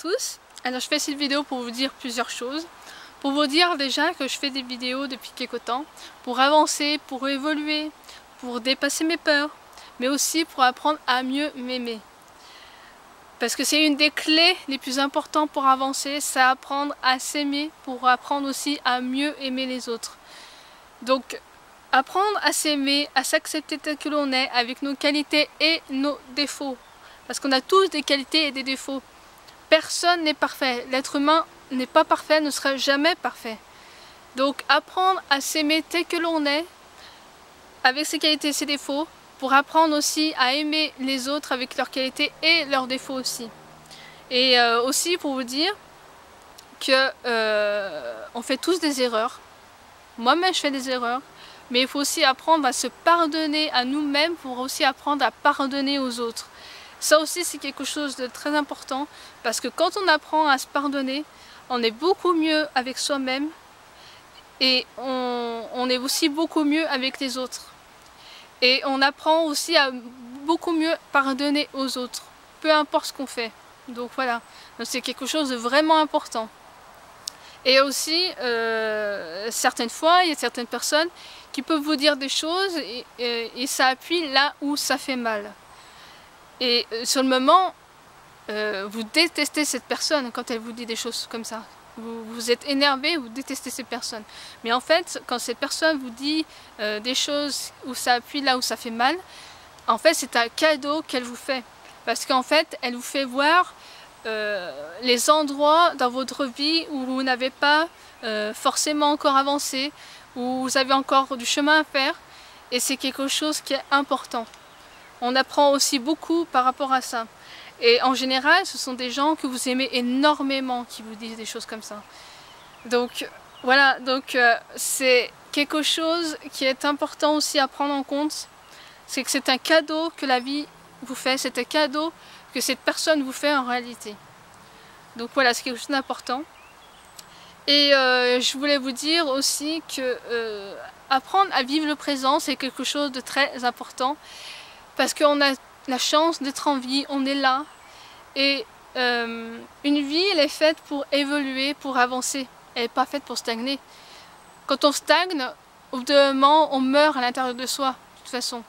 tous. Alors je fais cette vidéo pour vous dire plusieurs choses. Pour vous dire déjà que je fais des vidéos depuis quelque temps pour avancer, pour évoluer, pour dépasser mes peurs, mais aussi pour apprendre à mieux m'aimer. Parce que c'est une des clés les plus importantes pour avancer, c'est apprendre à s'aimer, pour apprendre aussi à mieux aimer les autres. Donc apprendre à s'aimer, à s'accepter tel que l'on est, avec nos qualités et nos défauts. Parce qu'on a tous des qualités et des défauts. Personne n'est parfait. L'être humain n'est pas parfait, ne sera jamais parfait. Donc apprendre à s'aimer tel que l'on est, avec ses qualités et ses défauts, pour apprendre aussi à aimer les autres avec leurs qualités et leurs défauts aussi. Et aussi pour vous dire que on fait tous des erreurs. Moi-même je fais des erreurs, mais il faut aussi apprendre à se pardonner à nous-mêmes pour aussi apprendre à pardonner aux autres. Ça aussi c'est quelque chose de très important, parce que quand on apprend à se pardonner, on est beaucoup mieux avec soi-même et on est aussi beaucoup mieux avec les autres. Et on apprend aussi à beaucoup mieux pardonner aux autres, peu importe ce qu'on fait. Donc voilà, c'est quelque chose de vraiment important. Et aussi, certaines fois, il y a certaines personnes qui peuvent vous dire des choses et ça appuie là où ça fait mal. Et sur le moment, vous détestez cette personne quand elle vous dit des choses comme ça. Vous êtes énervé, vous détestez cette personne. Mais en fait, quand cette personne vous dit des choses où ça appuie là où ça fait mal, en fait c'est un cadeau qu'elle vous fait. Parce qu'en fait, elle vous fait voir les endroits dans votre vie où vous n'avez pas forcément encore avancé, où vous avez encore du chemin à faire. Et c'est quelque chose qui est important. On apprend aussi beaucoup par rapport à ça. Et en général, ce sont des gens que vous aimez énormément qui vous disent des choses comme ça. Donc voilà, c'est quelque chose qui est important aussi à prendre en compte. C'est que c'est un cadeau que la vie vous fait, c'est un cadeau que cette personne vous fait en réalité. Donc voilà, c'est quelque chose d'important. Et je voulais vous dire aussi que apprendre à vivre le présent, c'est quelque chose de très important. Parce qu'on a la chance d'être en vie, on est là. Et une vie, elle est faite pour évoluer, pour avancer. Elle n'est pas faite pour stagner. Quand on stagne, au bout d'un moment, on meurt à l'intérieur de soi, de toute façon.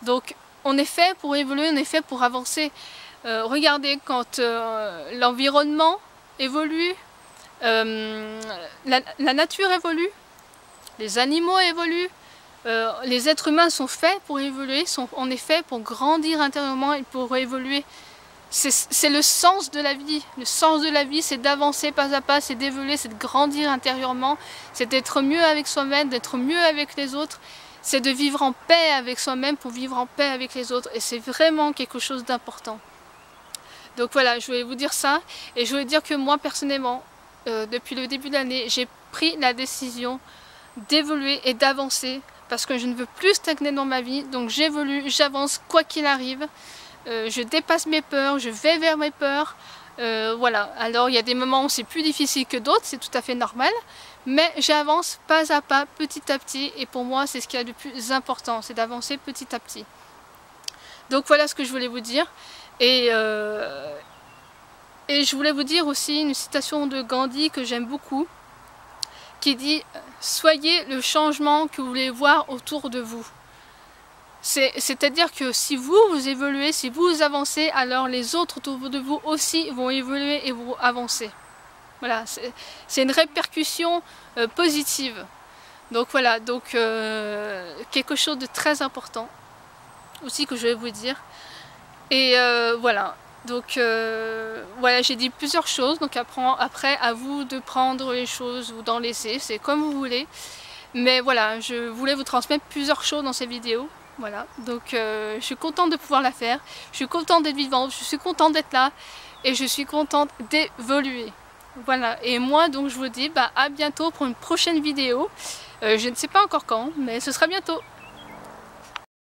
Donc on est fait pour évoluer, on est fait pour avancer. Regardez, quand l'environnement évolue, la nature évolue, les animaux évoluent, les êtres humains sont faits pour évoluer, on est fait pour grandir intérieurement et pour évoluer. C'est le sens de la vie. Le sens de la vie, c'est d'avancer pas à pas, c'est d'évoluer, c'est de grandir intérieurement, c'est d'être mieux avec soi-même, d'être mieux avec les autres, c'est de vivre en paix avec soi-même pour vivre en paix avec les autres. Et c'est vraiment quelque chose d'important. Donc voilà, je voulais vous dire ça. Et je voulais dire que moi, personnellement, depuis le début de l'année, j'ai pris la décision d'évoluer et d'avancer. Parce que je ne veux plus stagner dans ma vie, donc j'évolue, j'avance quoi qu'il arrive, je dépasse mes peurs, je vais vers mes peurs, voilà. Alors il y a des moments où c'est plus difficile que d'autres, c'est tout à fait normal, mais j'avance pas à pas, petit à petit, et pour moi c'est ce qu'il y a de plus important, c'est d'avancer petit à petit. Donc voilà ce que je voulais vous dire, et je voulais vous dire aussi une citation de Gandhi que j'aime beaucoup, qui dit « Soyez le changement que vous voulez voir autour de vous ». C'est-à-dire que si vous évoluez, si vous avancez, alors les autres autour de vous aussi vont évoluer et vont avancer. Voilà, c'est une répercussion positive. Donc voilà, quelque chose de très important aussi que je vais vous dire. Et voilà. Donc voilà, j'ai dit plusieurs choses, donc après à vous de prendre les choses ou d'en laisser, c'est comme vous voulez. Mais voilà, je voulais vous transmettre plusieurs choses dans ces vidéos. Voilà, donc je suis contente de pouvoir la faire, je suis contente d'être vivante, je suis contente d'être là et je suis contente d'évoluer. Voilà, et moi donc je vous dis à bientôt pour une prochaine vidéo. Je ne sais pas encore quand, mais ce sera bientôt.